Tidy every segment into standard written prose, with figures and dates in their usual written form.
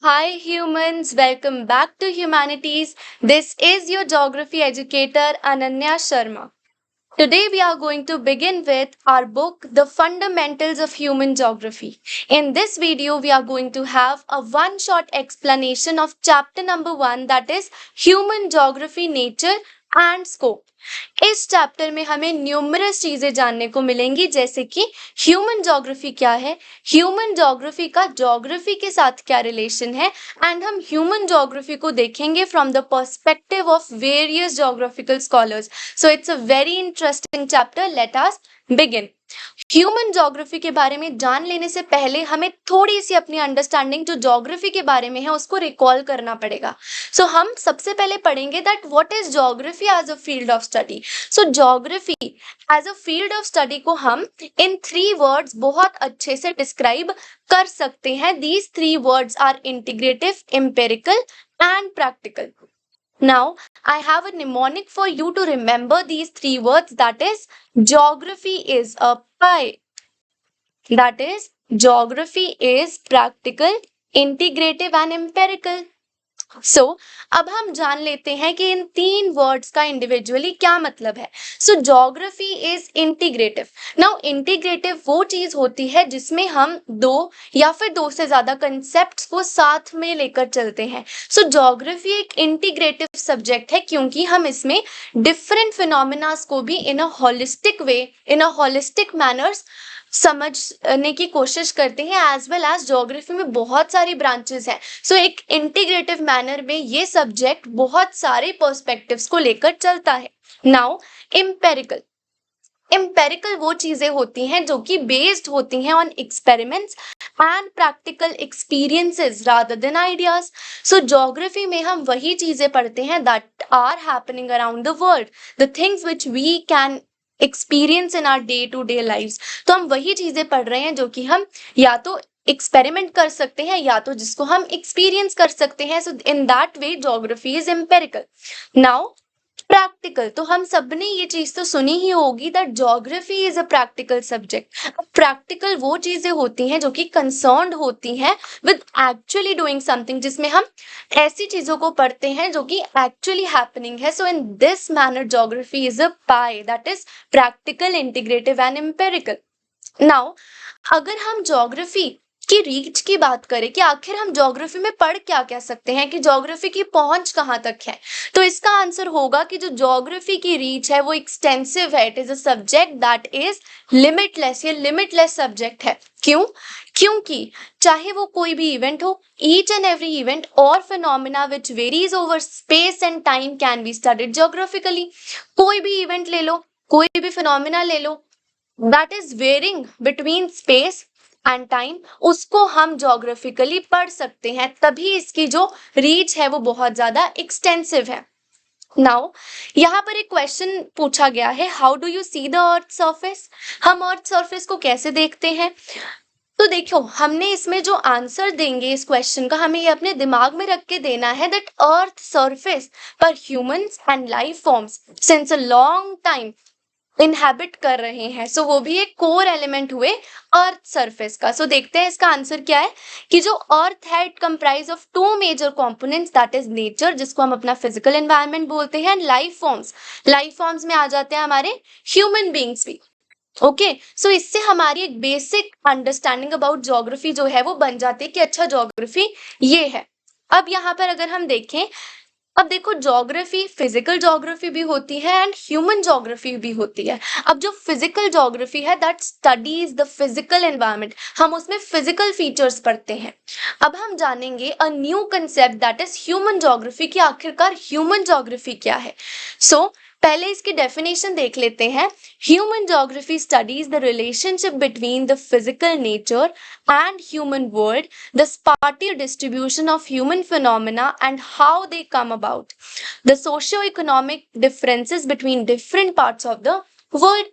Hi humans, welcome back to Humanities. This is your geography educator Ananya Sharma. Today we are going to begin with our book The Fundamentals of Human Geography. In this video we are going to have a one shot explanation of chapter number 1, that is Human Geography, Nature and Scope. इस chapter में हमें numerous चीजें जानने को मिलेंगी, जैसे कि human geography क्या है, ह्यूमन ज्योग्राफी का ज्योग्राफी के साथ क्या रिलेशन है, एंड हम ह्यूमन ज्योग्राफी को देखेंगे from the perspective of various geographical scholars. So it's a very interesting chapter. Let us begin. Human geography के बारे में जान लेने से पहले हमें थोड़ी सी अपनी अंडरस्टैंडिंग जो ज्योग्राफी के बारे में है उसको रिकॉल करना पड़ेगा. सो हम सबसे पहले पढ़ेंगे that what is geography as a field of study. So geography as a field of study को हम इन 3 वर्ड्स बहुत अच्छे से डिस्क्राइब कर सकते हैं. These 3 words are integrative, empirical and practical. Now, I have a mnemonic for you to remember these 3 words, that is, geography is a pie. That is, geography is practical, integrative and empirical. सो अब हम जान लेते हैं कि इन 3 words का individually क्या मतलब है. So geography is integrative. Now integrative वो चीज होती है जिसमें हम 2 या फिर 2 से ज्यादा कंसेप्ट्स को साथ में लेकर चलते हैं. सो ज्योग्राफी एक इंटीग्रेटिव सब्जेक्ट है क्योंकि हम इसमें डिफरेंट फिनोमिनास को भी in a holistic way, in a holistic manners समझने की कोशिश करते हैं. एज वेल एज ज्योग्राफी में बहुत सारी ब्रांचेस हैं. सो एक इंटीग्रेटिव मैनर में ये सब्जेक्ट बहुत सारे पर्सपेक्टिव्स को लेकर चलता है. Now empirical. एम्पेरिकल वो चीजें होती हैं जो कि बेस्ड होती हैं on experiments and practical experiences rather than ideas. So geography में हम वही चीजें पढ़ते हैं that are happening around the world, the things which we can experience in our day to day lives. तो हम वही चीजें पढ़ रहे हैं जो कि हम या तो एक्सपेरिमेंट कर सकते हैं या तो जिसको हम एक्सपीरियंस कर सकते हैं. So in that way geography is empirical. Now practical. तो हम सब ने ये चीज तो सुनी ही होगी that geography is a practical subject. Practical वो चीजें होती हैं जो कि कंसर्न्ड होती हैं विद एक्चुअली डूइंग समथिंग, जिसमें हम ऐसी चीजों को पढ़ते हैं जो कि एक्चुअली हैपनिंग है. So in this manner geography is a pie, that is practical, integrative and empirical. Now अगर हम ज्योग्राफी की रीच की बात करें कि आखिर हम ज्योग्राफी में पढ़ क्या क्या सकते हैं, कि ज्योग्राफी की पहुंच कहाँ तक है, तो इसका आंसर होगा कि जो ज्योग्राफी की रीच है वो एक्सटेंसिव है. It is a subject that is limitless. ये लिमिटलेस सब्जेक्ट है. क्यों? क्योंकि चाहे वो कोई भी इवेंट हो, ईच एंड एवरी इवेंट और phenomena which varies over space and time can be studied geographically. कोई भी इवेंट ले लो, कोई भी फिनोमिना ले लो that is varying between space and time, उसको हम ज्योग्राफिकली पढ़ सकते हैं. तभी इसकी जो रीच है वो बहुत ज्यादा एक्सटेंसिव है. नाउ यहाँ पर एक क्वेश्चन पूछा गया है, how do you see the earth surface. हम अर्थ सरफेस को कैसे देखते हैं? तो देखो, हमने इसमें जो आंसर देंगे इस क्वेश्चन का, हमें ये अपने दिमाग में रख के देना है दैट अर्थ सरफेस पर humans and life forms since a long time inhabit कर रहे हैं. सो वो भी एक कोर एलिमेंट हुए अर्थ सरफेस का. सो देखते हैं इसका आंसर क्या है, कि जो अर्थ है it comprise of 2 major components, that is nature जिसको हम अपना फिजिकल एनवायरनमेंट बोलते हैं, and life forms. Life forms में आ जाते हैं हमारे ह्यूमन बींग्स भी. ओके, सो इससे हमारी एक बेसिक अंडरस्टैंडिंग अबाउट ज्योग्राफी जो है वो बन जाती है कि अच्छा ज्योग्राफी ये है. अब यहाँ पर अगर हम देखें, अब देखो ज्योग्राफी फिजिकल ज्योग्राफी भी होती है एंड ह्यूमन ज्योग्राफी भी होती है. अब जो फिजिकल ज्योग्राफी है that studies the physical environment, हम उसमें फिजिकल फीचर्स पढ़ते हैं. अब हम जानेंगे a new concept that is human geography, कि आखिरकार ह्यूमन ज्योग्राफी क्या है. सो पहले इसकी डेफिनेशन देख लेते हैं. Human geography studies the relationship between the physical nature and human world, the spatial distribution of human phenomena and how they come about, the socio-economic differences between different parts of the world.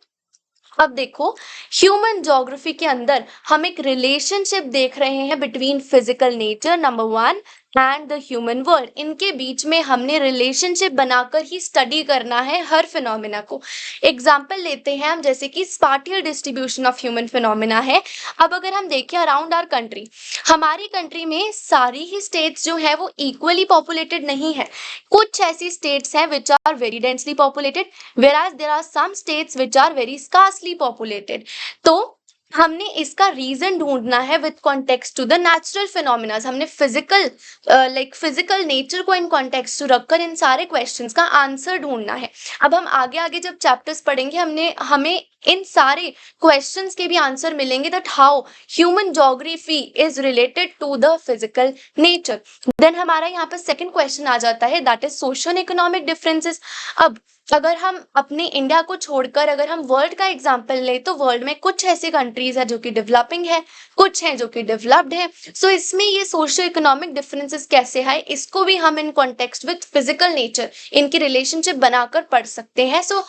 अब देखो, human geography के अंदर हम एक relationship देख रहे हैं between physical nature number 1 and the human world, इनके बीच में हमने रिलेशनशिप बनाकर ही स्टडी करना है हर फिनोमिना को। एग्जाम्पल लेते हैं हम, जैसे कि स्पाटियल डिस्ट्रीब्यूशन ऑफ ह्यूमन फिनोमिना है। अब अगर हम देखें अराउंड आवर कंट्री, हमारी कंट्री में सारी ही स्टेट्स जो है वो इक्वली पॉपुलेटेड नहीं है। कुछ ऐसी स्टेट्स हैं which are very densely populated, whereas there are some states which are very scarcely populated। तो हमने इसका रीजन ढूंढना है with context to the natural phenomenas. हमने फिजिकल नेचर को इन कॉन्टेक्स्ट टू रखकर इन सारे क्वेश्चंस का आंसर ढूंढना है। अब हम आगे आगे जब चैप्टर्स पढ़ेंगे हमें इन सारे क्वेश्चंस के भी आंसर मिलेंगे, that how human geography is related to the physical nature. Then हमारा यहाँ पर सेकंड क्वेश्चन आ जाता है, that is social economic differences. अब अगर हम अपने इंडिया को छोड़कर अगर हम वर्ल्ड का एग्जांपल लें, तो वर्ल्ड में कुछ ऐसी कंट्रीज है जो कि डेवलपिंग है, कुछ हैं जो कि डेवलप्ड है। सो इसमें ये सोशो इकोनॉमिक डिफरेंसेस कैसे है, इसको भी हम in context with physical nature इनकी रिलेशनशिप बनाकर पढ़ सकते हैं। So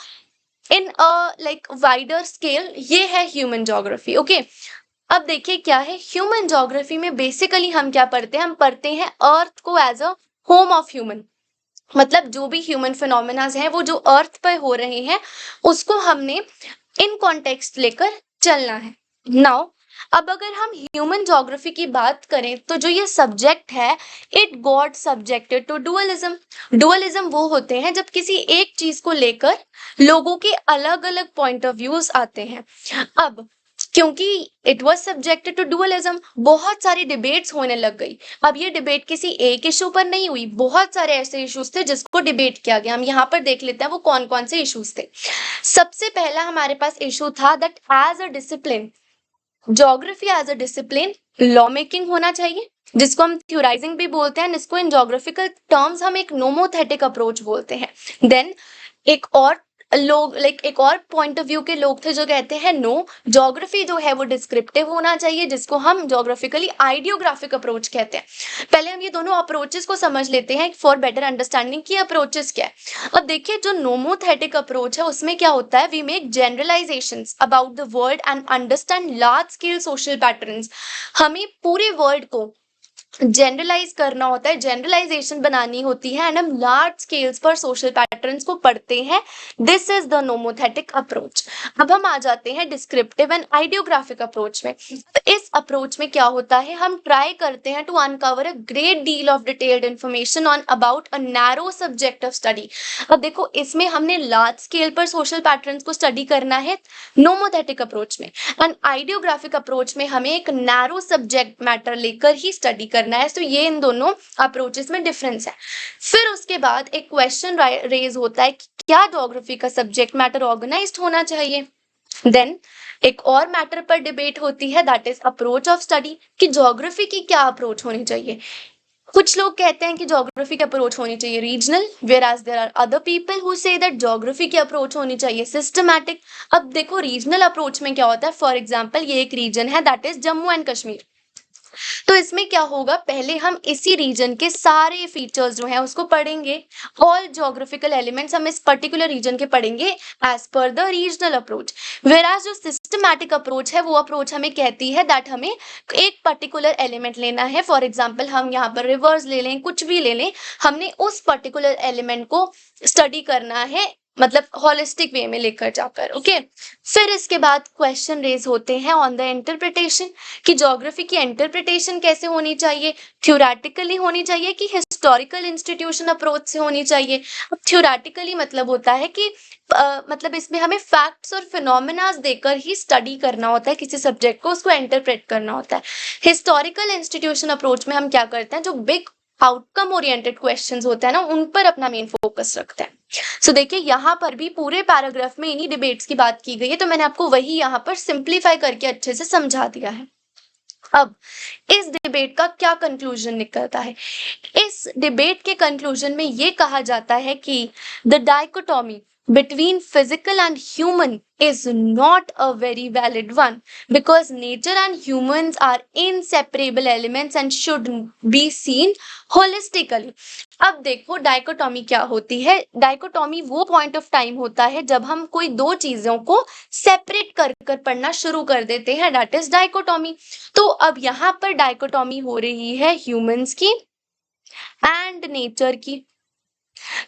in a wider scale ये है ह्यूमन ज्योग्राफी। ओके, अब देखिए क्या है ह्यूमन ज्योग्राफी में। बेसिकली हम क्या पढ़ते हैं, हम पढ़ते हैं अर्थ को as a home of human. मतलब जो भी ह्यूमन फिनोमिनाज हैं वो जो अर्थ पर हो रहे हैं उसको हमने इन कॉन्टेक्स्ट लेकर चलना है। नाउ अब अगर हम ह्यूमन ज्योग्राफी की बात करें, तो जो ये सब्जेक्ट है, it got subjected to dualism. Dualism वो होते हैं जब किसी एक चीज को लेकर लोगों के अलग अलग पॉइंट ऑफ व्यूज आते हैं। अब क्योंकि it was subjected to dualism, बहुत सारी डिबेट्स होने लग गई। अब ये डिबेट किसी एक इशू पर नहीं हुई, बहुत सारे ऐसे इश्यूज थे जिसको डिबेट किया गया। हम यहाँ पर देख लेते हैं वो कौन कौन से इश्यूज थे। सबसे पहला हमारे पास इशू था that as a discipline, geography as a discipline law making होना चाहिए, जिसको हम थ्योराइजिंग भी बोलते हैं। इसको इन ज्योग्राफिकल टर्म्स हम एक नोमोथेटिक अप्रोच बोलते हैं। देन एक और पॉइंट ऑफ व्यू के लोग थे जो कहते हैं नो, ज्योग्राफी जो है वो डिस्क्रिप्टिव होना चाहिए, जिसको हम ज्योग्राफिकली आइडियोग्राफिक अप्रोच कहते हैं। पहले हम ये दोनों अप्रोचेस को समझ लेते हैं फॉर बेटर अंडरस्टैंडिंग की अप्रोचेस क्या है। अब देखिए जो नोमोथेटिक अप्रोच है उसमें क्या होता है, we make generalisations about the world and understand large scale social patterns. हमें पूरे वर्ल्ड को जनरलाइज करना होता है, जनरलाइजेशन बनानी होती है, एंड हम लार्ज स्केल्स पर सोशल पैटर्न्स को पढ़ते हैं। This is the nomothetic approach. अब हम आ जाते हैं डिस्क्रिप्टिव एंड आइडियोग्राफिक अप्रोच में। तो इस अप्रोच में क्या होता है, हम ट्राई करते हैं to uncover a great deal of detailed information on about a narrow subject of study. अब देखो इसमें हमने लार्ज स्केल पर सोशल पैटर्न्स को स्टडी करना है नोमोथेटिक अप्रोच में, एंड आइडियोग्राफिक अप्रोच में हमें एक नैरो सब्जेक्ट मैटर लेकर ही स्टडी करना है। तो ये इन दोनों अप्रोचेस में डिफरेंस है। फिर उसके बाद एक क्वेश्चन रेज होता है कि क्या ज्योग्राफी का सब्जेक्ट मैटर ऑर्गेनाइज्ड होना चाहिए। देन एक और मैटर पर डिबेट होती है, that is approach of study, कि ज्योग्राफी की क्या अप्रोच होनी चाहिए। कुछ लोग कहते हैं कि ज्योग्राफी की अप्रोच होनी चाहिए regional, whereas there are other people who say that geography की अप्रोच होनी चाहिए सिस्टमैटिक। अब देखो रीजनल अप्रोच में क्या होता है, फॉर एग्जांपल ये एक रीजन है that is Jammu and Kashmir. तो इसमें क्या होगा, पहले हम इसी रीजन के सारे फीचर्स जो हैं उसको पढ़ेंगे, ऑल ज्योग्राफिकल एलिमेंट्स हम इस पर्टिकुलर रीजन के पढ़ेंगे as per the regional approach. वेराज जो सिस्टमैटिक अप्रोच है वो अप्रोच हमें कहती है दैट हमें एक पर्टिकुलर एलिमेंट लेना है, फॉर एग्जाम्पल हम यहाँ पर रिवर्स ले लें, कुछ भी ले लें, हमने उस पर्टिकुलर एलिमेंट को स्टडी करना है, मतलब होलिस्टिक वे में लेकर जाकर। ओके, फिर इसके बाद क्वेश्चन रेज होते हैं ऑन द इंटरप्रिटेशन, कि ज्योग्राफी की इंटरप्रिटेशन कैसे होनी चाहिए, थ्योरेटिकली होनी चाहिए कि हिस्टोरिकल इंस्टीट्यूशन अप्रोच से होनी चाहिए। अब थ्योरेटिकली मतलब होता है कि मतलब इसमें हमें फैक्ट्स और फिनोमिनास देकर ही स्टडी करना होता है किसी सब्जेक्ट को, उसको इंटरप्रेट करना होता है। हिस्टोरिकल इंस्टीट्यूशन अप्रोच में हम क्या करते हैं, जो बिग आउटकम ओरिएंटेड क्वेश्चंस होते हैं ना उन पर अपना मेन फोकस रखते हैं। सो देखिए यहाँ पर भी पूरे पैराग्राफ में इन्हीं डिबेट्स की बात की गई है, तो मैंने आपको वही यहाँ पर सिंप्लीफाई करके अच्छे से समझा दिया है। अब इस डिबेट का क्या कंक्लूजन निकलता है, इस डिबेट के कंक्लूजन में ये कहा जाता है कि the dichotomy between physical and human is not a very valid one, because nature and humans are inseparable elements and should be seen holistically। अब देखो डाइकोटॉमी क्या होती है, डाइकोटॉमी वो पॉइंट ऑफ टाइम होता है जब हम कोई दो चीजों को सेपरेट कर कर पढ़ना शुरू कर देते हैं, दैट इज डाइकोटॉमी। तो अब यहाँ पर डाइकोटॉमी हो रही है ह्यूमंस की एंड नेचर की।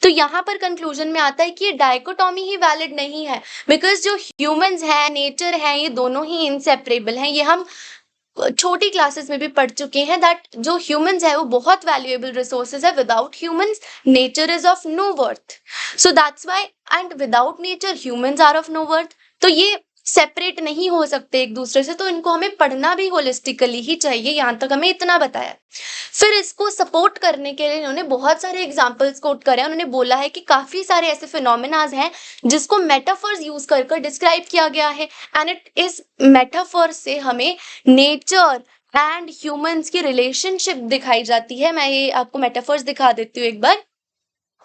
तो यहाँ पर कंक्लूजन में आता है कि ये डाइकोटॉमी ही वैलिड नहीं है, बिकॉज जो ह्यूमंस हैं, नेचर है, ये दोनों ही इनसेपरेबल हैं। ये हम छोटी क्लासेस में भी पढ़ चुके हैं दैट जो ह्यूमंस है वो बहुत वैल्यूएबल रिसोर्सेज है। Without humans nature is of no worth, so that's why, and without nature humans are of no worth. तो ये सेपरेट नहीं हो सकते एक दूसरे से, तो इनको हमें पढ़ना भी होलिस्टिकली ही चाहिए। यहाँ तक हमें इतना बताया। फिर इसको सपोर्ट करने के लिए इन्होंने बहुत सारे एग्जाम्पल्स कोट करे हैं। उन्होंने बोला है कि काफी सारे ऐसे फिनोमेनाज हैं जिसको मेटाफर्स यूज कर कर डिस्क्राइब किया गया है, एंड इस मेटाफर से हमें नेचर एंड ह्यूमंस की रिलेशनशिप दिखाई जाती है। मैं ये आपको मेटाफर्स दिखा देती हूँ एक बार।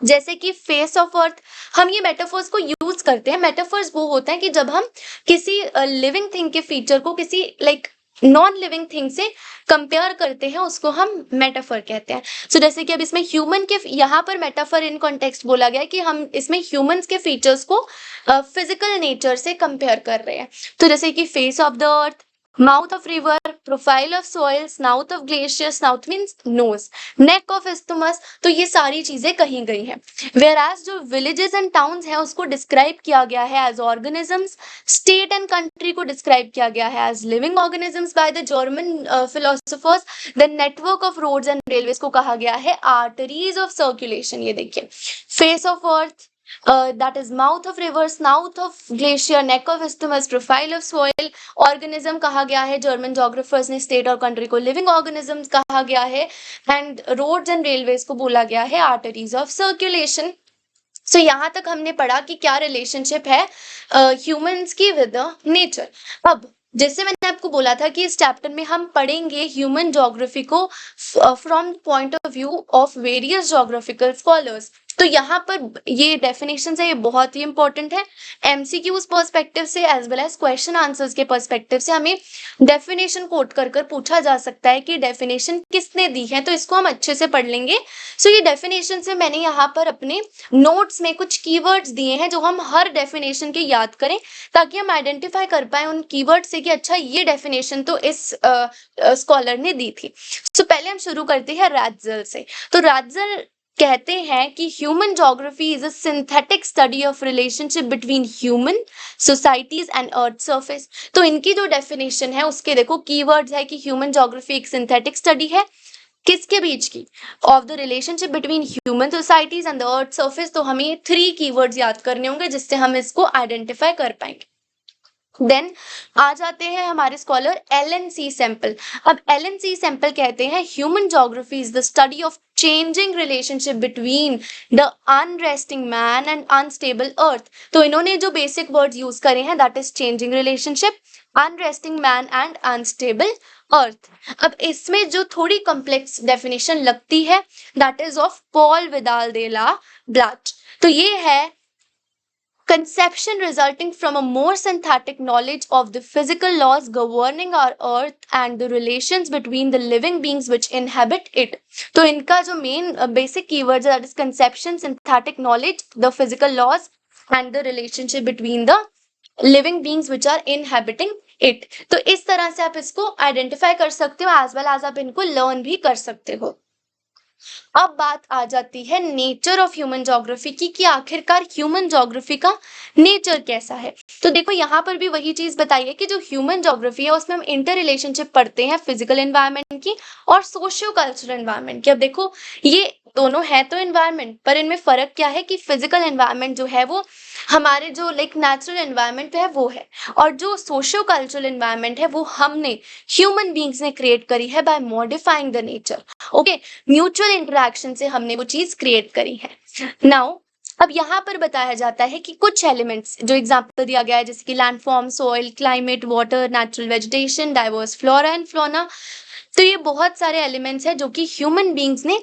जैसे कि फेस ऑफ अर्थ, हम ये मेटाफर्स को यूज करते हैं। मेटाफर्स वो होता है कि जब हम किसी लिविंग थिंग के फीचर को किसी नॉन लिविंग थिंग से कंपेयर करते हैं, उसको हम मेटाफर कहते हैं। सो जैसे कि अब इसमें ह्यूमन के, यहाँ पर मेटाफर इन कॉन्टेक्स्ट बोला गया है कि हम इसमें ह्यूमंस के फीचर्स को फिजिकल नेचर से कंपेयर कर रहे हैं। तो जैसे कि face of the earth, mouth of river, profile of soil, snout of glacier, snout means nose, neck of isthmus, तो ये सारी चीजें कही गई हैं। वेराज जो विलेजेस एंड टाउन्स हैं उसको डिस्क्राइब किया गया है as organisms, state and country को डिस्क्राइब किया गया है as living organisms by the German philosophers. The network of roads and railways को कहा गया है आर्टरीज ऑफ सर्कुलेशन। ये देखिए, face of earth, that is mouth of river, snout of glacier, neck of isthmus, profile of soil, organism कहा गया है German geographers ने, स्टेट और कंट्री को लिविंग ऑर्गेनिजम्स कहा गया है, एंड रोड्स एंड रेलवेज को बोला गया है आर्टरीज ऑफ सर्कुलेशन। सो यहाँ तक हमने पढ़ा कि क्या रिलेशनशिप है ह्यूमंस की विद नेचर। अब जैसे मैंने आपको बोला था कि इस चैप्टर में हम पढ़ेंगे ह्यूमन ज्योग्राफी को from point of view of various geographical scholars. तो यहाँ पर ये डेफिनेशन है, ये बहुत ही इंपॉर्टेंट है। एमसीक्यूज पर्सपेक्टिव से as well as question answers के पर्सपेक्टिव से हमें डेफिनेशन कोट कर कर पूछा जा सकता है कि डेफिनेशन किसने दी है, तो इसको हम अच्छे से पढ़ लेंगे। सो ये डेफिनेशन से मैंने यहाँ पर अपने नोट्स में कुछ कीवर्ड्स दिए हैं जो हम हर डेफिनेशन के याद करें, ताकि हम आइडेंटिफाई कर पाए उन कीवर्ड से कि अच्छा ये डेफिनेशन तो इस स्कॉलर ने दी थी। सो पहले हम शुरू करते हैं रात्जल से। तो रात्जल कहते हैं कि human geography is a synthetic study of relationship between human societies and earth surface. तो इनकी जो डेफिनेशन है उसके देखो कीवर्ड्स है कि ह्यूमन ज्योग्राफी एक सिंथेटिक स्टडी है किसके बीच की, of the relationship between human societies and the earth surface. तो हमें 3 कीवर्ड्स याद करने होंगे जिससे हम इसको आइडेंटिफाई कर पाएंगे। देन आ जाते हैं हमारे स्कॉलर एलन.सी. सैंपल। अब एलन.सी. सैंपल कहते हैं human geography is the study of changing relationship between the unresting man and unstable earth. तो इन्होंने जो बेसिक वर्ड्स यूज करे हैं that is changing relationship, unresting man and unstable earth. अब इसमें जो थोड़ी कॉम्प्लेक्स डेफिनेशन लगती है that is of Paul Vidal de la Blache. तो ये है conception resulting from a more synthetic knowledge of the physical laws governing our earth and the relations between the living beings which inhabit it। तो इनका जो main basic keywords है that is conception, synthetic knowledge, the physical laws and the relationship between the living beings which are inhabiting it। तो इस तरह से आप इसको आइडेंटिफाई कर सकते हो एज वेल एज आप इनको लर्न भी कर सकते हो। अब बात आ जाती है नेचर ऑफ ह्यूमन ज्योग्राफी की कि आखिरकार ह्यूमन ज्योग्राफी का नेचर कैसा है। तो देखो यहाँ पर भी वही चीज बताई है कि जो ह्यूमन ज्योग्राफी है उसमें हम इंटर रिलेशनशिप पढ़ते हैं फिजिकल एनवायरनमेंट की और सोशियो कल्चरल एनवायरनमेंट की। अब देखो ये दोनों है तो एनवायरनमेंट, पर इनमें फर्क क्या है कि फिजिकल एनवायरनमेंट जो है वो हमारे जो नेचुरल एनवायरनमेंट है वो है, और जो सोशियो कल्चरल एनवायरनमेंट है वो हमने ह्यूमन बींग्स ने क्रिएट करी है by modifying the nature. Okay, mutual interaction से हमने वो चीज क्रिएट करी है। नाउ अब यहाँ पर बताया जाता है कि कुछ एलिमेंट्स जो एग्जाम्पल दिया गया है जैसे कि landform, soil, climate, water, natural vegetation, diverse flora and fauna, तो ये बहुत सारे एलिमेंट्स हैं जो कि ह्यूमन बींग्स ने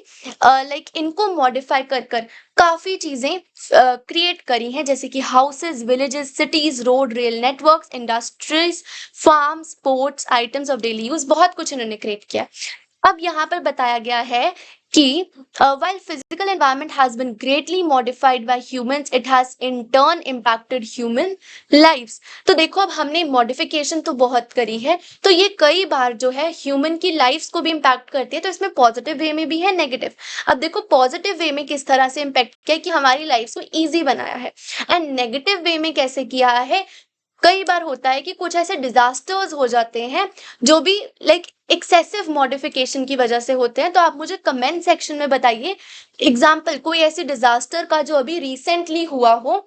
इनको मॉडिफाई कर कर काफी चीजें क्रिएट करी हैं, जैसे कि houses, villages, cities, road, rail networks, industries, farms, ports, items of daily use, बहुत कुछ इन्होंने क्रिएट किया। अब यहाँ पर बताया गया है कि while physical environment has been greatly modified by humans, it has in turn impacted human lives. तो देखो अब हमने मॉडिफिकेशन तो बहुत करी है, तो ये कई बार जो है ह्यूमन की लाइफ्स को भी इम्पैक्ट करती है। तो इसमें पॉजिटिव वे में भी है, नेगेटिव। अब देखो पॉजिटिव वे में किस तरह से इम्पैक्ट किया कि हमारी लाइफ को ईजी बनाया है, एंड नेगेटिव वे में कैसे किया है। कई बार होता है कि कुछ ऐसे डिजास्टर्स हो जाते हैं जो भी लाइक एक्सेसिव मॉडिफिकेशन की वजह से होते हैं। तो आप मुझे कमेंट सेक्शन में बताइए एग्जाम्पल कोई ऐसी डिजास्टर का जो अभी रिसेंटली हुआ हो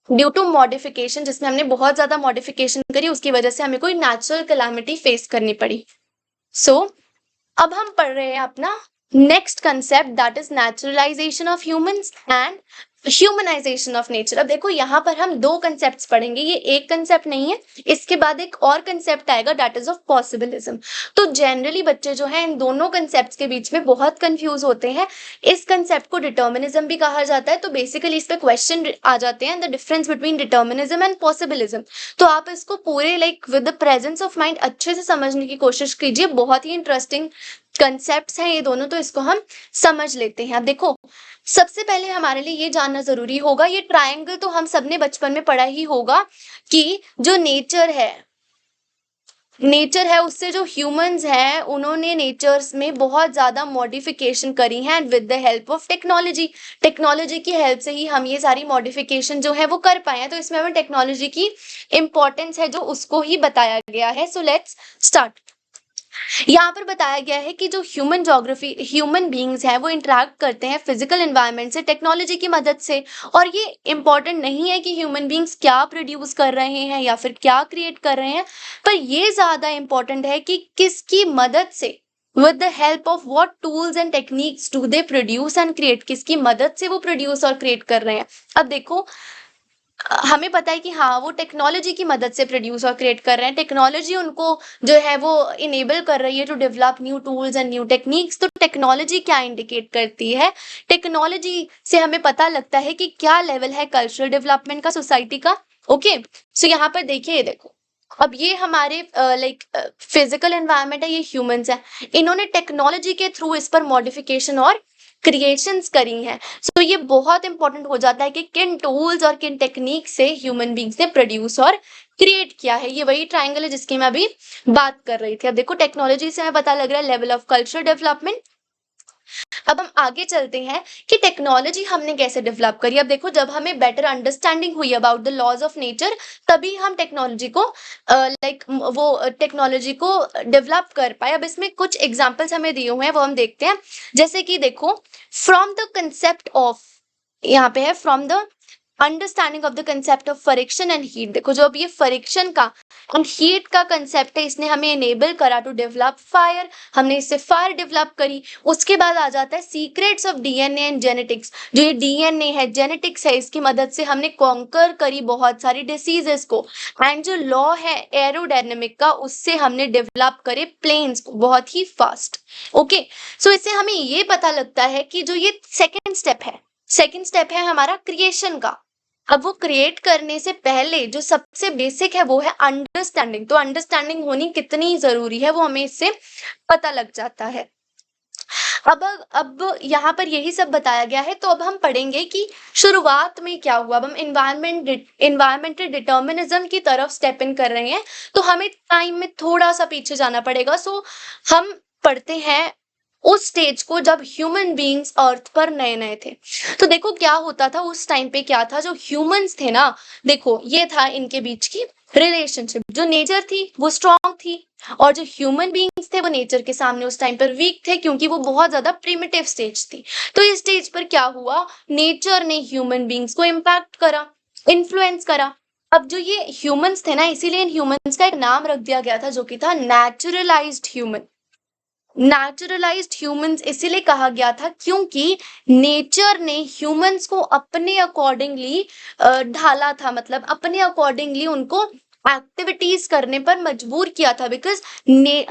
ड्यू टू मॉडिफिकेशन, जिसमें हमने बहुत ज्यादा मॉडिफिकेशन करी, उसकी वजह से हमें कोई नेचुरल कैलामिटी फेस करनी पड़ी। सो अब हम पढ़ रहे हैं अपना next concept, that is naturalisation of humans and humanisation of nature. अब देखो यहाँ पर हम दो कंसेप्ट पढ़ेंगे, ये एक कंसेप्ट नहीं है, इसके बाद एक और कंसेप्ट आएगा दैट इज ऑफ पॉसिबिलिज्म। तो जनरली बच्चे जो है इन दोनों कंसेप्ट के बीच में बहुत कंफ्यूज होते हैं। इस कंसेप्ट को डिटर्मिनिज्म भी कहा जाता है। तो बेसिकली इस पे क्वेश्चन आ जाते हैं, the difference between determinism and possibilism. तो आप इसको पूरे like with the presence of mind अच्छे से समझने की कोशिश कीजिए, बहुत ही इंटरेस्टिंग कंसेप्ट्स हैं ये दोनों, तो इसको हम समझ लेते हैं। अब देखो सबसे पहले हमारे लिए ये जानना जरूरी होगा, ये ट्रायंगल तो हम सबने बचपन में पढ़ा ही होगा कि जो नेचर है उससे जो ह्यूमंस हैं उन्होंने नेचर्स में बहुत ज्यादा मॉडिफिकेशन करी हैं with the help of technology की हेल्प से ही हम ये सारी मॉडिफिकेशन जो है वो कर पाए हैं। तो इसमें हमें टेक्नोलॉजी की इंपॉर्टेंस है जो उसको ही बताया गया है। So let's start. यहाँ पर बताया गया है कि जो ह्यूमन बींग्स हैं वो इंटरेक्ट करते हैं फिजिकल एनवायरनमेंट से टेक्नोलॉजी की मदद से। और ये इंपॉर्टेंट नहीं है कि ह्यूमन बींग्स क्या प्रोड्यूस कर रहे हैं या फिर क्या क्रिएट कर रहे हैं, पर ये ज्यादा इंपॉर्टेंट है कि किसकी मदद से, with the help of what tools and techniques do they produce and create, किसकी मदद से वो प्रोड्यूस और क्रिएट कर रहे हैं। अब देखो हमें पता है कि हाँ वो टेक्नोलॉजी की मदद से प्रोड्यूस और क्रिएट कर रहे हैं, टेक्नोलॉजी उनको जो है वो इनेबल कर रही है to develop new tools and new techniques. तो टेक्नोलॉजी क्या इंडिकेट करती है, टेक्नोलॉजी से हमें पता लगता है कि क्या लेवल है कल्चरल डेवलपमेंट का, सोसाइटी का। ओके सो यहाँ पर देखिए, ये देखो अब ये हमारे लाइक फिजिकल एनवायरनमेंट है, ये ह्यूमंस है, इन्होंने टेक्नोलॉजी के थ्रू इस पर मॉडिफिकेशन और क्रिएशंस करी हैं। सो ये बहुत इंपॉर्टेंट हो जाता है कि किन टूल्स और किन टेक्निक से ह्यूमन बींग्स ने प्रोड्यूस और क्रिएट किया है। ये वही ट्रायंगल है जिसकी मैं अभी बात कर रही थी। अब देखो टेक्नोलॉजी से हमें पता लग रहा है लेवल ऑफ कल्चरल डेवलपमेंट। अब हम आगे चलते हैं कि टेक्नोलॉजी हमने कैसे डेवलप करी। अब देखो जब हमें बेटर अंडरस्टैंडिंग हुई about the laws of nature, तभी हम टेक्नोलॉजी को वो टेक्नोलॉजी को डेवलप कर पाए। अब इसमें कुछ एग्जांपल्स हमें दिए हुए हैं, वो हम देखते हैं। जैसे कि देखो फ्रॉम द कंसेप्ट ऑफ, यहाँ पे है from the understanding of the concept of friction and heat. देखो जो अब ये फ्रिक्शन का एंड हीट का कंसेप्ट है, इसने हमें एनेबल करा टू डेवलप फायर, हमने इससे फायर डेवलप करी। उसके बाद आ जाता है secrets of DNA and genetics. जो ये डीएनए है, जेनेटिक्स है, इसकी मदद से हमने कॉन्कर करी बहुत सारी डिसीजेस को। एंड जो लॉ है एरोडायनेमिक का, उससे हमने डेवलप करे प्लेन्स को बहुत ही फास्ट। ओके सो इससे हमें ये पता लगता है कि जो ये सेकेंड स्टेप है हमारा क्रिएशन का। अब वो क्रिएट करने से पहले जो सबसे बेसिक है वो है अंडरस्टैंडिंग। तो अंडरस्टैंडिंग होनी कितनी जरूरी है वो हमें इससे पता लग जाता है। अब यहाँ पर यही सब बताया गया है। तो अब हम पढ़ेंगे कि शुरुआत में क्या हुआ। अब हम इन्वायरमेंटल डिटर्मिनिज्म की तरफ स्टेप इन कर रहे हैं, तो हमें टाइम में थोड़ा सा पीछे जाना पड़ेगा। सो हम पढ़ते हैं उस स्टेज को जब ह्यूमन बींग्स अर्थ पर नए नए थे। तो देखो क्या होता था उस टाइम पे, क्या था, जो ह्यूमंस थे ना, देखो ये था इनके बीच की रिलेशनशिप। जो नेचर थी वो स्ट्रांग थी और जो ह्यूमन बींग्स थे वो नेचर के सामने उस टाइम पर वीक थे, क्योंकि वो बहुत ज्यादा प्रिमिटिव स्टेज थी। तो इस स्टेज पर क्या हुआ, नेचर ने ह्यूमन बींग्स को इम्पैक्ट करा, इन्फ्लुएंस करा। अब जो ये ह्यूमंस थे ना, इसीलिए इन ह्यूमंस का एक नाम रख दिया गया था जो कि था नेचुरलाइज्ड ह्यूमन। नेचुरलाइज्ड ह्यूमंस इसीलिए कहा गया था क्योंकि नेचर ने ह्यूमंस को अपने अकॉर्डिंगली ढाला था, मतलब अपने अकॉर्डिंगली उनको एक्टिविटीज करने पर मजबूर किया था। बिकॉज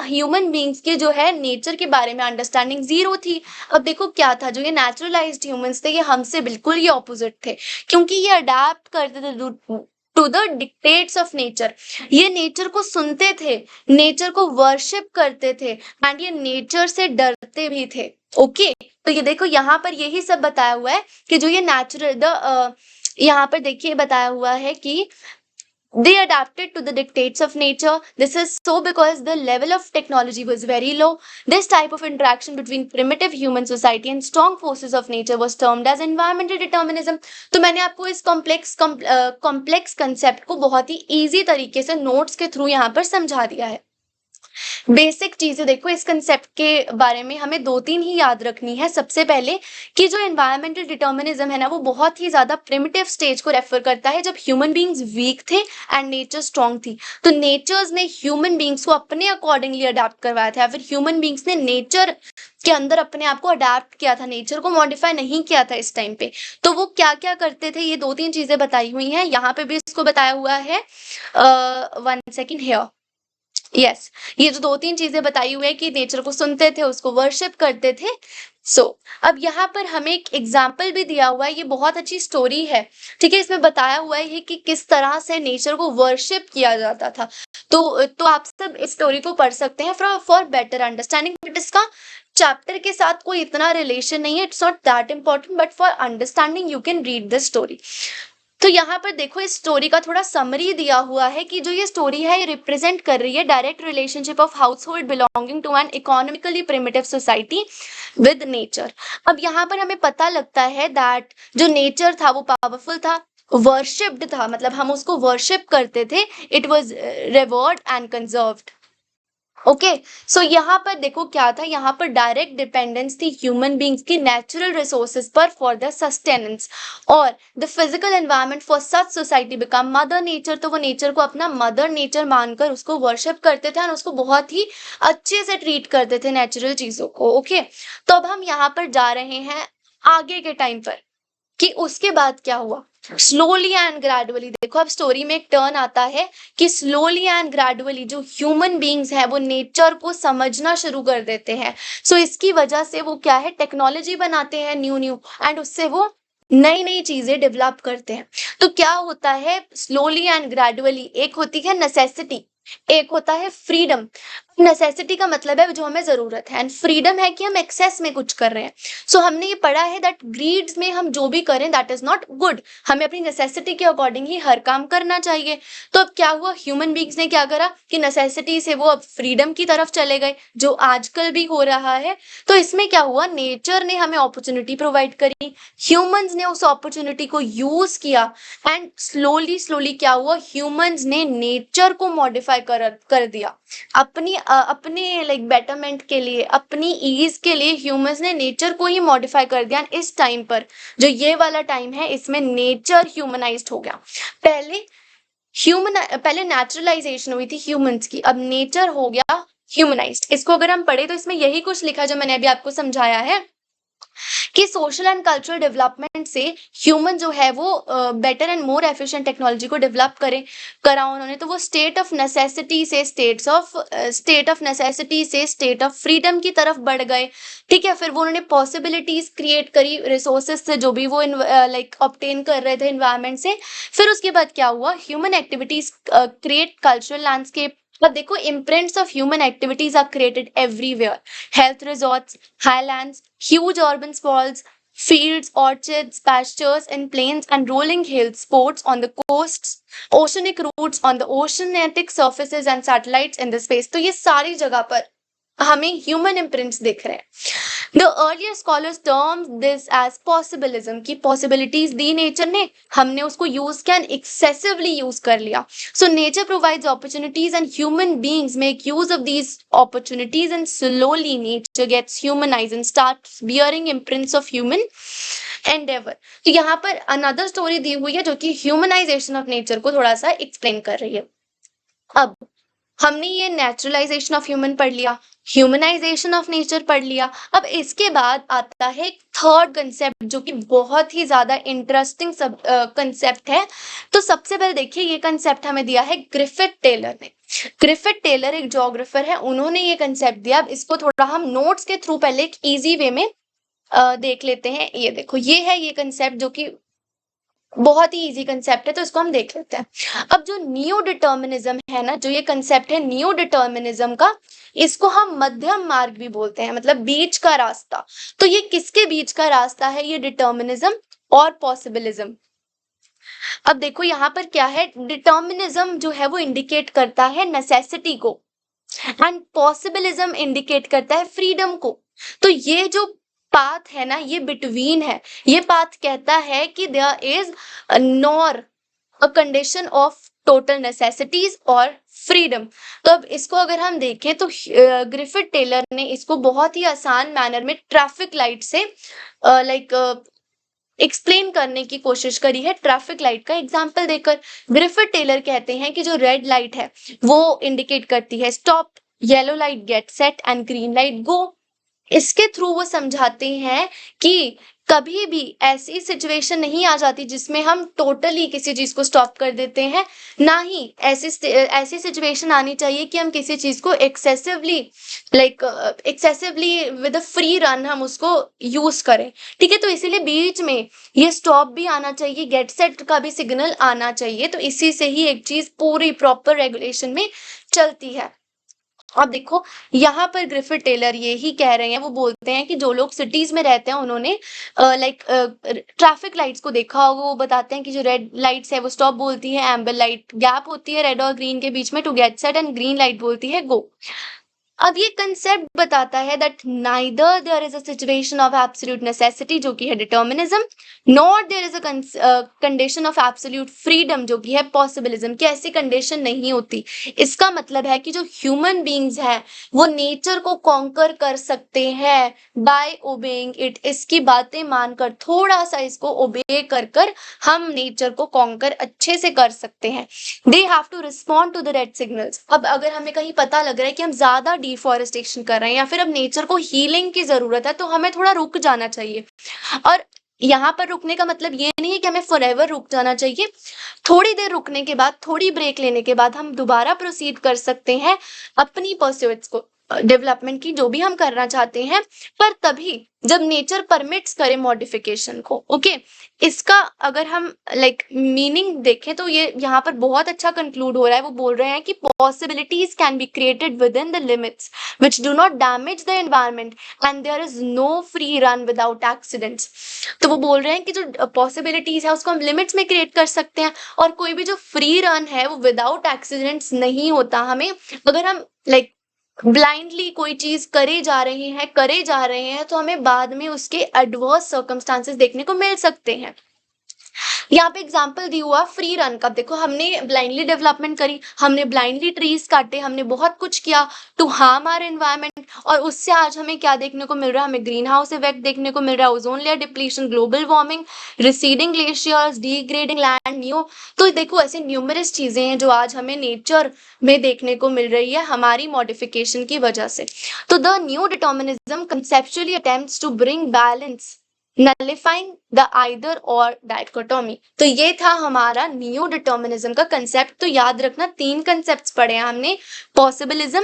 ह्यूमन बींग्स के जो है नेचर के बारे में अंडरस्टैंडिंग जीरो थी। अब देखो क्या था, जो ये नेचुरलाइज्ड ह्यूमंस थे ये हमसे बिल्कुल ही ऑपोजिट थे, क्योंकि ये अडेप्ट करते थे to the dictates of nature. ये नेचर को सुनते थे, नेचर को वर्शिप करते थे एंड ये नेचर से डरते भी थे। ओके तो ये देखो यहाँ पर यही सब बताया हुआ है कि जो ये नेचुरल यहाँ पर देखिए बताया हुआ है कि they adapted to the dictates of nature. This is so because the level of technology was very low. This type of interaction between primitive human society and strong forces of nature was termed as environmental determinism. तो मैंने आपको इस complex concept को बहुत ही easy तरीके से notes के through यहाँ पर समझा दिया है। बेसिक चीजें देखो इस कंसेप्ट के बारे में हमें 2-3 ही याद रखनी है। सबसे पहले कि जो एनवायरमेंटल डिटर्मिनिज्म है ना वो बहुत ही ज्यादा प्रिमिटिव स्टेज को रेफर करता है जब ह्यूमन बींग्स वीक थे एंड नेचर स्ट्रॉन्ग थी। तो नेचर्स ने ह्यूमन बींग्स को अपने अकॉर्डिंगली अडेप्ट करवाया था, फिर ह्यूमन बींग्स ने नेचर के अंदर अपने आप को अडेप्ट किया था, नेचर को मॉडिफाई नहीं किया था इस टाइम पे। तो वो क्या क्या करते थे ये 2-3 चीजें बताई हुई हैं, यहाँ पे भी इसको बताया हुआ है। 1 सेकेंड हियर। यस ये जो 2-3 चीजें बताई हुई है कि नेचर को सुनते थे, उसको वर्शिप करते थे। अब यहाँ पर हमें एक एग्जाम्पल भी दिया हुआ है, ये बहुत अच्छी स्टोरी है। ठीक है, इसमें बताया हुआ है कि किस तरह से नेचर को वर्शिप किया जाता था। तो आप सब इस स्टोरी को पढ़ सकते हैं फॉर बेटर अंडरस्टैंडिंग। बट इसका चैप्टर के साथ कोई इतना रिलेशन नहीं है, it's not that important, but for understanding you can read this story. तो यहाँ पर देखो इस स्टोरी का थोड़ा समरी दिया हुआ है कि जो ये स्टोरी है ये रिप्रेजेंट कर रही है direct relationship of household belonging to an economically primitive society with nature. अब यहाँ पर हमें पता लगता है दैट जो नेचर था वो पावरफुल था, वर्शिप्ड था, मतलब हम उसको वर्शिप करते थे, it was revered and conserved. Okay so यहाँ पर देखो क्या था, यहाँ पर डायरेक्ट डिपेंडेंस थी ह्यूमन बींग्स की नेचुरल रिसोर्सेज पर फॉर द सस्टेनेंस, और the physical environment for such society become mother nature. तो वो नेचर को अपना मदर नेचर मानकर उसको वर्शिप करते थे और उसको बहुत ही अच्छे से ट्रीट करते थे नेचुरल चीजों को। ओके तो अब हम यहाँ पर जा रहे हैं आगे के टाइम पर कि उसके बाद क्या हुआ। स्लोली एंड ग्रेजुअली देखो अब स्टोरी में एक टर्न आता है कि स्लोली एंड ग्रेजुअली जो ह्यूमन बींग्स हैं वो नेचर को समझना शुरू कर देते हैं। सो इसकी वजह से वो क्या है, टेक्नोलॉजी बनाते हैं न्यू एंड उससे वो नई नई चीजें डेवलप करते हैं। तो क्या होता है स्लोली एंड ग्रेजुअली, एक होती है नेसेसिटी, एक होता है फ्रीडम। नेसेसिटी का मतलब है जो हमें जरूरत है एंड फ्रीडम है कि हम एक्सेस में कुछ कर रहे हैं। सो हमने ये पढ़ा है दैट ग्रीड्स में हम जो भी करें दैट इज नॉट गुड, हमें अपनी नेसेसिटी के अकॉर्डिंग ही हर काम करना चाहिए। तो अब क्या हुआ, ह्यूमन बींग्स ने क्या करा कि नेसेसिटी से वो अब फ्रीडम की तरफ चले गए, जो आजकल भी हो रहा है। तो इसमें क्या हुआ, नेचर ने हमें अपॉर्चुनिटी प्रोवाइड करी, ह्यूमंस ने उस अपॉर्चुनिटी को यूज किया एंड स्लोली क्या हुआ, ह्यूमंस ने नेचर को मॉडिफाई कर दिया अपने लाइक बेटरमेंट के लिए, अपनी ईज के लिए ह्यूमंस ने नेचर को ही मॉडिफाई कर दिया। इस टाइम पर जो ये वाला टाइम है इसमें नेचर ह्यूमनाइज्ड हो गया। पहले नेचुरलाइजेशन हुई थी ह्यूमंस की, अब नेचर हो गया ह्यूमनाइज्ड। इसको अगर हम पढ़े तो इसमें यही कुछ लिखा जो मैंने अभी आपको समझाया है कि सोशल एंड कल्चरल डेवलपमेंट से ह्यूमन जो है वो better and more efficient technology को डेवलप करा उन्होंने। तो वो स्टेट ऑफ नेसेसिटी से स्टेट ऑफ फ्रीडम की तरफ बढ़ गए। ठीक है, फिर वो उन्होंने पॉसिबिलिटीज क्रिएट करी रिसोर्सेज से जो भी वो लाइक ऑब्टेन कर रहे थे एनवायरनमेंट से। फिर उसके बाद क्या हुआ, human activities create cultural landscape. But देखो imprints of human activities are created everywhere. Health resorts, highlands, huge urban sprawls, fields, orchards, pastures and plains and rolling hills, sports on the coasts, oceanic routes on the oceanic surfaces and satellites in the space. तो ये सारी जगह पर हमें human imprints दिख रहे हैं। The earlier scholars term this as possibilism, की पॉसिबिलिटीज दी नेचर ने, हमने उसको यूज किया, एक्सेसिवली यूज कर लिया। So nature provides opportunities and human beings make use of these opportunities and slowly nature gets humanised and starts bearing imprints of human endeavour. तो यहाँ पर अनदर स्टोरी दी हुई है जो कि ह्यूमनाइजेशन ऑफ नेचर को थोड़ा सा एक्सप्लेन कर रही है। अब हमने ये नेचुरलाइजेशन ऑफ ह्यूमन पढ़ लिया, ह्यूमनाइजेशन ऑफ नेचर पढ़ लिया। अब इसके बाद आता है एक थर्ड कंसेप्ट जो कि बहुत ही ज्यादा इंटरेस्टिंग कंसेप्ट है। तो सबसे पहले देखिए ये कंसेप्ट हमें दिया है ग्रिफिथ टेलर ने। ग्रिफिथ टेलर एक ज्योग्राफर है, उन्होंने ये कंसेप्ट दिया। अब इसको थोड़ा हम नोट्स के थ्रू पहले एक इजी वे में देख लेते हैं। ये देखो ये है ये कंसेप्ट जो कि बहुत ही इजी कंसेप्ट है, तो इसको हम देख लेते हैं। अब जो न्यू डिटर्मिनिज्म है ना, जो ये कंसेप्ट है न्यू डिटर्मिनिज्म का, इसको हम मध्यम मार्ग भी बोलते हैं, मतलब बीच का रास्ता। तो ये किसके बीच का रास्ता है, ये डिटर्मिनिज्म और पॉसिबिलिज्म। अब देखो यहाँ पर क्या है, डिटर्मिनिज्म जो है वो इंडिकेट करता है नेसेसिटी को, एंड पॉसिबिलिज्म इंडिकेट करता है फ्रीडम को। तो ये जो पाथ है ना, ये बिटवीन है। ये पाथ कहता है कि there is nor a condition of total necessities और फ्रीडम। तो अब इसको अगर हम देखें तो ग्रिफिथ टेलर ने इसको बहुत ही आसान मैनर में ट्रैफिक लाइट से लाइक एक्सप्लेन करने की कोशिश करी है, ट्रैफिक लाइट का एग्जांपल देकर। ग्रिफिथ टेलर कहते हैं कि जो रेड लाइट है वो इंडिकेट करती है stop, yellow light get set and green light go. इसके थ्रू वो समझाते हैं कि कभी भी ऐसी सिचुएशन नहीं आ जाती जिसमें हम टोटली किसी चीज को स्टॉप कर देते हैं, ना ही ऐसी सिचुएशन आनी चाहिए कि हम किसी चीज को excessively with a free run हम उसको यूज करें। ठीक है, तो इसीलिए बीच में ये स्टॉप भी आना चाहिए, गेट सेट का भी सिग्नल आना चाहिए। तो इसी से ही एक चीज पूरी प्रॉपर रेगुलेशन में चलती है। अब देखो यहाँ पर ग्रिफिथ टेलर ये ही कह रहे हैं, वो बोलते हैं कि जो लोग सिटीज में रहते हैं उन्होंने ट्रैफिक लाइट्स को देखा होगा। वो बताते हैं कि जो रेड लाइट्स है वो स्टॉप बोलती है, एम्बर लाइट गैप होती है रेड और ग्रीन के बीच में to get set, and green light बोलती है गो। अब ये कंसेप्ट बताता है that neither there is a situation of absolute necessity जो कि है determinism, nor there is a condition of absolute freedom जो कि है पॉसिबिलिज्म, कि ऐसी कंडीशन नहीं होती। इसका मतलब है कि जो ह्यूमन बीइंग्स हैं वो नेचर को कॉन्कर कर सकते हैं बाय ओबेइंग इट। इसकी बातें मानकर, थोड़ा सा इसको ओबे कर कर हम नेचर को कॉन्कर अच्छे से कर सकते हैं। They have to respond to the red signals. अब अगर हमें कहीं पता लग रहा है कि हम ज्यादा डिफॉरेस्टेशन कर रहे हैं या फिर अब नेचर को हीलिंग की जरूरत है, तो हमें थोड़ा रुक जाना चाहिए। और यहाँ पर रुकने का मतलब ये नहीं है कि हमें फॉरएवर रुक जाना चाहिए। थोड़ी देर रुकने के बाद, थोड़ी ब्रेक लेने के बाद हम दोबारा प्रोसीड कर सकते हैं अपनी परस्यूट्स को, डेवलपमेंट की जो भी हम करना चाहते हैं, पर तभी जब नेचर परमिट्स करे मॉडिफिकेशन को। ओके, इसका अगर हम मीनिंग देखें तो ये यहाँ पर बहुत अच्छा कंक्लूड हो रहा है। वो बोल रहे हैं कि possibilities can be created within the limits which do not damage the environment and there is no free run without accidents. तो वो बोल रहे हैं कि जो पॉसिबिलिटीज है उसको हम लिमिट्स में क्रिएट कर सकते हैं, और कोई भी जो फ्री रन है वो विदाउट एक्सीडेंट्स नहीं होता। हमें अगर हम ब्लाइंडली कोई चीज करे जा रहे हैं तो हमें बाद में उसके एडवर्स सर्कमस्टांसेस देखने को मिल सकते हैं। यहाँ पे एग्जाम्पल दी हुआ फ्री रन का। देखो हमने ब्लाइंडली डेवलपमेंट करी, हमने ब्लाइंडली ट्रीज काटे, हमने बहुत कुछ किया टू हार्म आवर एनवायरमेंट, और उससे आज हमें क्या देखने को मिल रहा है, हमें ग्रीन हाउस इफेक्ट देखने को मिल रहा है, ozone layer depletion, global warming, receding glaciers, degrading land new. तो देखो ऐसे न्यूमरस चीजें हैं जो आज हमें नेचर में देखने को मिल रही है हमारी मॉडिफिकेशन की वजह से। तो the new determinism conceptually attempts to bring balance, nullifying the either or dichotomy. तो ये था हमारा न्यू डिटर्मिनिज्म का कंसेप्ट। तो याद रखना 3 कंसेप्ट्स पढ़े हैं हमने, possibilism,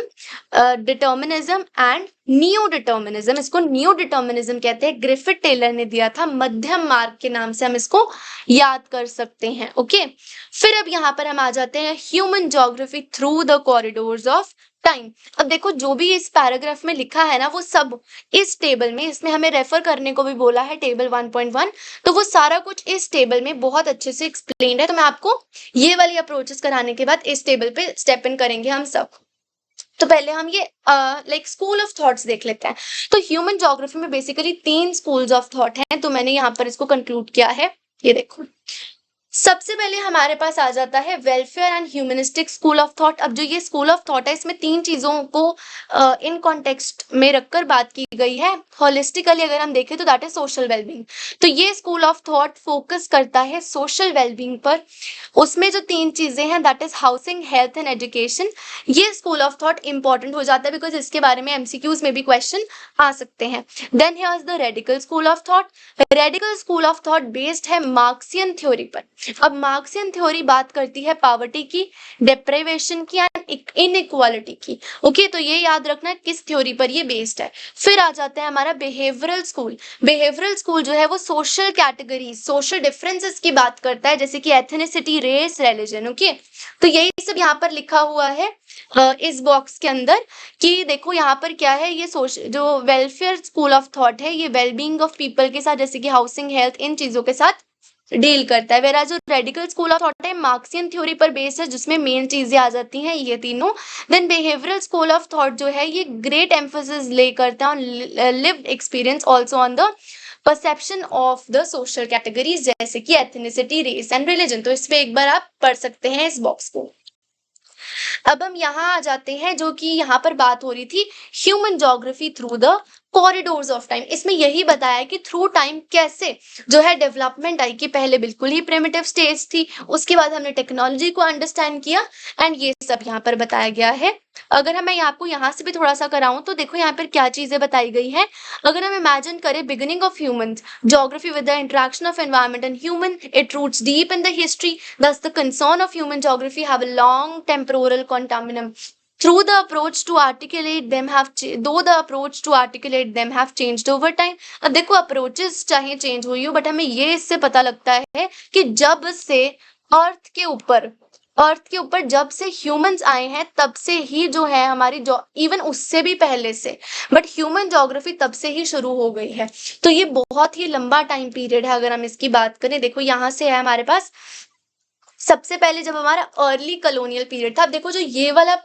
determinism and new determinism. इसको न्यू डिटर्मिनिज्म कहते हैं, ग्रिफिथ टेलर ने दिया था मध्यम मार्ग के नाम से हम इसको याद कर सकते हैं। ओके, फिर अब यहाँ पर हम आ जाते हैं human geography through the corridors of time. अब देखो जो भी इस पैराग्राफ में लिखा है ना वो सब इस टेबल में, इसमें हमें रेफर करने को भी बोला है टेबल 1.1, तो वो सारा कुछ इस टेबल में बहुत अच्छे से एक्सप्लेन्ड है। तो मैं आपको ये वाली अप्रोचेस कराने के बाद इस टेबल पे स्टेप इन करेंगे हम सब। तो पहले हम ये स्कूल ऑफ थॉट्स देख लेते हैं। तो ह्यूमन ज्योग्राफी में बेसिकली 3 स्कूल्स ऑफ थॉट हैं, तो मैंने यहाँ पर इसको कंक्लूड किया है। ये देखो, सबसे पहले हमारे पास आ जाता है welfare and humanistic school of thought. अब जो ये स्कूल ऑफ थॉट है इसमें 3 चीजों को इन कॉन्टेक्स्ट में रखकर बात की गई है। होलिस्टिकली अगर हम देखें तो दैट इज सोशल वेलबींग। तो ये स्कूल ऑफ थॉट फोकस करता है सोशल वेलबींग पर। उसमें जो 3 चीजें हैं that is housing, health and education. ये स्कूल ऑफ थॉट इंपॉर्टेंट हो जाता है बिकॉज इसके बारे में एमसीक्यूज में भी क्वेश्चन आ सकते हैं। Then here is the radical school of thought. Radical school of thought based है मार्क्सियन थ्योरी पर। अब मार्क्सियन थ्योरी बात करती है पॉवर्टी की, डिप्राइवेशन की एंड इनइक्वालिटी की। ओके, तो ये याद रखना किस थ्योरी पर ये बेस्ड है। फिर आ जाता है हमारा बिहेवियरल स्कूल। बिहेवियरल स्कूल जो है वो सोशल कैटेगरीज, सोशल डिफरेंसेस की बात करता है, जैसे कि एथनिसिटी, रेस, रिलीजन। ओके, तो यही सब यहाँ पर लिखा हुआ है इस बॉक्स के अंदर कि देखो यहाँ पर क्या है, ये जो वेलफेयर स्कूल ऑफ थॉट है, ये वेलबींग ऑफ पीपल के साथ, जैसे कि हाउसिंग, हेल्थ, इन चीजों के साथ डील करता है। वेरा जो रेडिकल स्कूल ऑफ थॉट है मार्क्सियन थ्योरी पर बेस्ड है, जिसमें मेन चीजें आ जाती हैं ये तीनों। Then behavioural school of thought जो है ये ग्रेट एम्फोसिस ले करता है on lived experience, also on the perception of the social categories, जैसे कि एथनिसिटी, रेस एंड रिलीजन। तो इस पे एक बार आप पढ़ सकते हैं इस बॉक्स को। अब हम यहाँ आ जाते हैं, जो कि यहाँ पर बात हो रही थी human geography through the corridors of time. इसमें यही बताया कि थ्रू टाइम कैसे जो है डेवलपमेंट आई, कि पहले बिल्कुल ही प्रिमिटिव स्टेज थी, उसके बाद हमने टेक्नोलॉजी को अंडरस्टैंड किया, एंड ये सब यहाँ पर बताया गया है। अगर मैं आपको यहाँ से भी थोड़ा सा कराऊं तो देखो यहाँ पर क्या चीजें बताई गई है। अगर हम इमेजिन करें beginning of human geography with the interaction of environment and human, it roots deep in the history, thus the concern of human geography have a long temporal continuum. Through the approach to articulate them have though the approach to articulate them have changed over time. अब देखो approaches चाहे change हुई हो, but हमें ये इससे पता लगता है कि जब से अर्थ के ऊपर जब से ह्यूमंस आए हैं तब से ही जो है हमारी इवन उससे भी पहले से, बट ह्यूमन ज्योग्राफी तब से ही शुरू हो गई है। तो ये बहुत ही लंबा टाइम पीरियड है अगर हम इसकी बात करें। देखो यहाँ से है हमारे पास सबसे पहले जब हमारा अर्ली कॉलोनियल पीरियड था। अब देखो जो ये वाला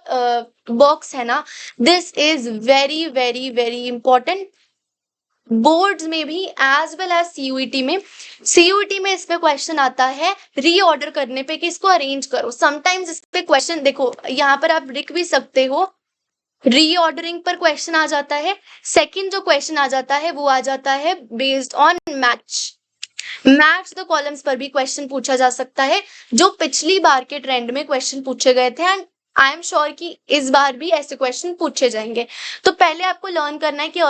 बॉक्स है ना, this is very very very important boards में भी एज वेल एज सीयूईटी में इस पे क्वेश्चन आता है रीऑर्डर करने पे कि इसको अरेंज करो। समटाइम्स इस पे क्वेश्चन देखो यहाँ पर आप लिख भी सकते हो, रीऑर्डरिंग पर क्वेश्चन आ जाता है। सेकंड जो क्वेश्चन आ जाता है वो आ जाता है based on match the columns पर भी क्वेश्चन पूछा जा सकता है, जो पिछली बार के ट्रेंड में क्वेश्चन पूछे गए थे, एंड आई एम श्योर कि इस बार भी ऐसे क्वेश्चन पूछे जाएंगे। तो पहले आपको लर्न करना है कि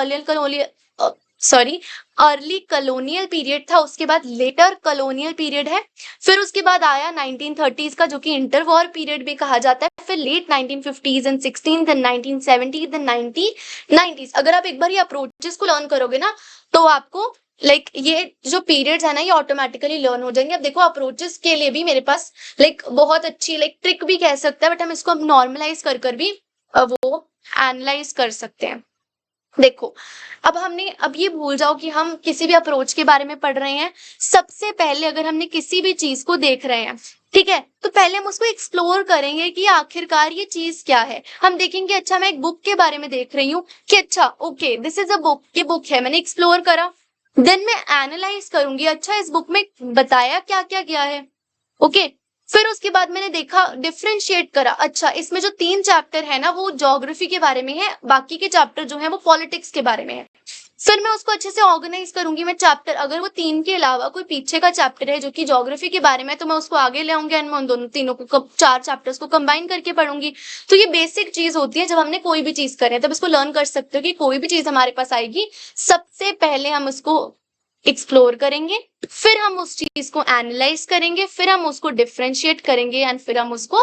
अर्ली कॉलोनियल पीरियड था, उसके बाद लेटर कॉलोनियल पीरियड है, फिर उसके बाद आया 1930s का जो कि इंटर वॉर पीरियड भी कहा जाता है, फिर late 1950s and 16 then 1970 then 1990s। अगर आप एक बार ये अप्रोचेस को लर्न करोगे ना तो आपको ये जो पीरियड्स है ना ये ऑटोमेटिकली लर्न हो जाएंगे। अब देखो अप्रोचेस के लिए भी मेरे पास बहुत अच्छी ट्रिक भी कह सकते हैं, बट हम इसको अब नॉर्मलाइज कर भी वो एनालाइज कर सकते हैं। देखो अब ये भूल जाओ कि हम किसी भी अप्रोच के बारे में पढ़ रहे हैं। सबसे पहले अगर हमने किसी भी चीज को देख रहे हैं, ठीक है, तो पहले हम उसको एक्सप्लोर करेंगे कि आखिरकार ये चीज क्या है। हम देखेंगे अच्छा मैं एक बुक के बारे में देख रही हूँ कि अच्छा okay this is a book, ये बुक है, मैंने एक्सप्लोर करा, देन मैं एनालाइज करूंगी अच्छा इस बुक में बताया क्या क्या गया है। ओके, फिर उसके बाद मैंने देखा, डिफरेंशिएट करा, अच्छा इसमें जो 3 चैप्टर है ना वो ज्योग्राफी के बारे में है, बाकी के चैप्टर जो है वो पॉलिटिक्स के बारे में है। फिर मैं उसको अच्छे से ऑर्गेनाइज करूंगी, मैं चैप्टर अगर वो 3 के अलावा कोई पीछे का चैप्टर है जो कि ज्योग्राफी के बारे में, तो मैं उसको आगे ले आऊंगी एंड मैं उन दोनों तीनों को 4 चैप्टर्स को कंबाइन करके पढ़ूंगी। तो ये बेसिक चीज होती है, जब हमने कोई भी चीज करें तब इसको लर्न कर सकते हो कि कोई भी चीज हमारे पास आएगी सबसे पहले हम उसको एक्सप्लोर करेंगे, फिर हम उस चीज को एनालाइज करेंगे, फिर हम उसको डिफरेंशिएट करेंगे एंड फिर हम उसको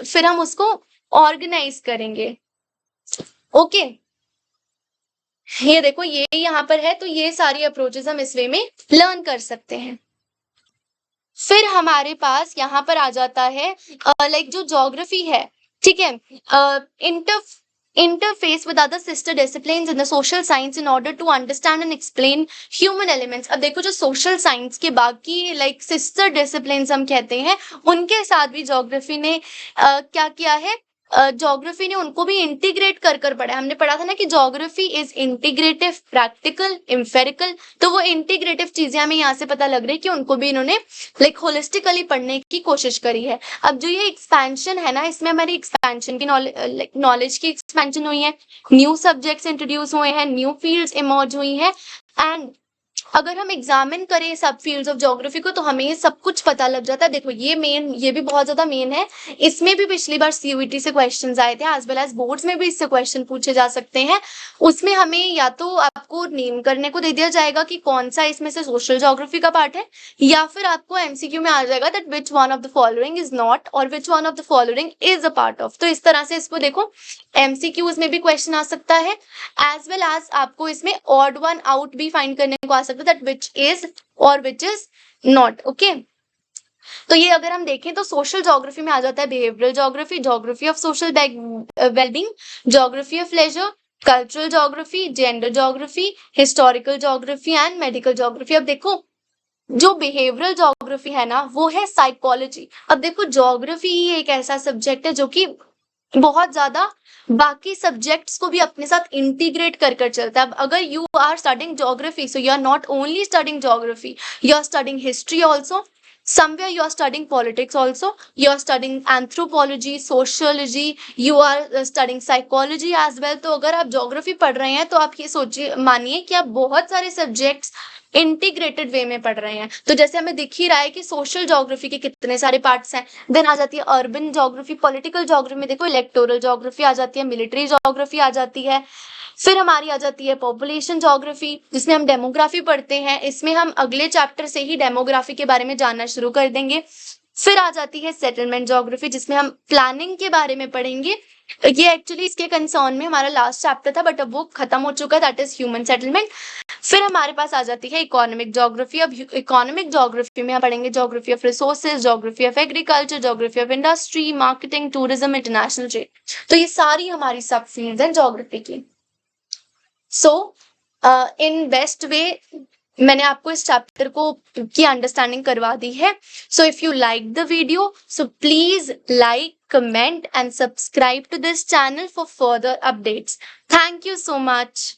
फिर हम उसको ऑर्गेनाइज करेंगे। ओके, ये देखो ये यहाँ पर है, तो ये सारी अप्रोचेस हम इस वे में लर्न कर सकते हैं। फिर हमारे पास यहाँ पर आ जाता है जो ज्योग्राफी है, ठीक है, interface with other sister disciplines in the social science in order to understand and explain human elements। अब देखो जो social science के बाकी sister disciplines हम कहते हैं, उनके साथ भी ज्योग्राफी ने क्या किया है, ज्योग्राफी ने उनको भी इंटीग्रेट कर पढ़ा है। हमने पढ़ा था ना कि geography is integrative, practical, empirical, तो वो इंटीग्रेटिव चीजें हमें यहाँ से पता लग रही है कि उनको भी इन्होंने होलिस्टिकली पढ़ने की कोशिश करी है। अब जो ये एक्सपेंशन है ना, इसमें हमारी एक्सपेंशन की नॉलेज की एक्सपेंशन हुई है, न्यू सब्जेक्ट्स इंट्रोड्यूस हुए हैं, न्यू फील्ड्स इमर्ज हुई हैं, एंड अगर हम एग्जामिन करें सब फील्ड्स ऑफ ज्योग्राफी को तो हमें ये सब कुछ पता लग जाता है। देखो ये भी बहुत ज्यादा मेन है, इसमें भी पिछली बार सीयूईटी से क्वेश्चंस आए थे, एज वेल एज बोर्ड्स में भी इससे क्वेश्चन पूछे जा सकते हैं। उसमें हमें या तो आपको नेम करने को दे दिया जाएगा कि कौन सा इसमें से सोशल ज्योग्राफी का पार्ट है, या फिर आपको एमसीक्यू में आ जाएगा that which one of the following is not और which one of the following is a part of. तो इस तरह से इसको देखो, एमसीक्यूज में भी क्वेश्चन आ सकता है, एज वेल एज आपको इसमें ऑड वन आउट भी फाइंड करने को आ सकता है, दैट विच इज और विच इज नॉट। ओके, तो ये अगर हम देखें तो सोशल ज्योग्राफी में आ जाता है behavioural geography, geography of social wellbeing, geography of leisure, cultural geography, gender geography, historical geography and medical geography. अब देखो जो बिहेवियरल ज्योग्राफी है ना वो है साइकोलॉजी। अब देखो ज्योग्राफी ही एक ऐसा सब्जेक्ट है जो कि बहुत ज्यादा बाकी सब्जेक्ट्स को भी अपने साथ इंटीग्रेट कर कर चलता है। अब अगर you are studying geography, so you are not only studying geography, you are studying history also, somewhere you are studying politics also, you are studying anthropology, sociology, you are studying psychology as well। तो अगर आप geography पढ़ रहे हैं तो आप ये सोचिए, मानिए कि आप बहुत सारे सब्जेक्ट्स इंटीग्रेटेड वे में पढ़ रहे हैं। तो जैसे हमें दिख ही रहा है कि सोशल ज्योग्राफी के कितने सारे पार्ट्स हैं, देन आ जाती है अर्बन ज्योग्राफी, पॉलिटिकल ज्योग्राफी में देखो इलेक्टोरल ज्योग्राफी आ जाती है, मिलिट्री ज्योग्राफी आ जाती है, फिर हमारी आ जाती है पॉपुलेशन ज्योग्राफी जिसमें हम डेमोग्राफी पढ़ते हैं, इसमें हम अगले चैप्टर से ही डेमोग्राफी के बारे में जानना शुरू कर देंगे। फिर आ जाती है सेटलमेंट ज्योग्राफी जिसमें हम प्लानिंग के बारे में पढ़ेंगे। ये एक्चुअली इसके कंसर्न में हमारा लास्ट चैप्टर था बट अब वो खत्म हो चुका है, दैट इज ह्यूमन सेटलमेंट। फिर हमारे पास आ जाती है इकोनॉमिक ज्योग्राफी। अब इकोनॉमिक ज्योग्राफी में हम पढ़ेंगे geography of resources, geography of agriculture, geography of industry, marketing, tourism, international trade. तो ये सारी हमारी सब फील्ड है ज्योग्राफी की। सो इन बेस्ट वे मैंने आपको इस चैप्टर को की अंडरस्टैंडिंग करवा दी है। So if you like the video, so please like, comment and subscribe to this channel for further updates. Thank you so much.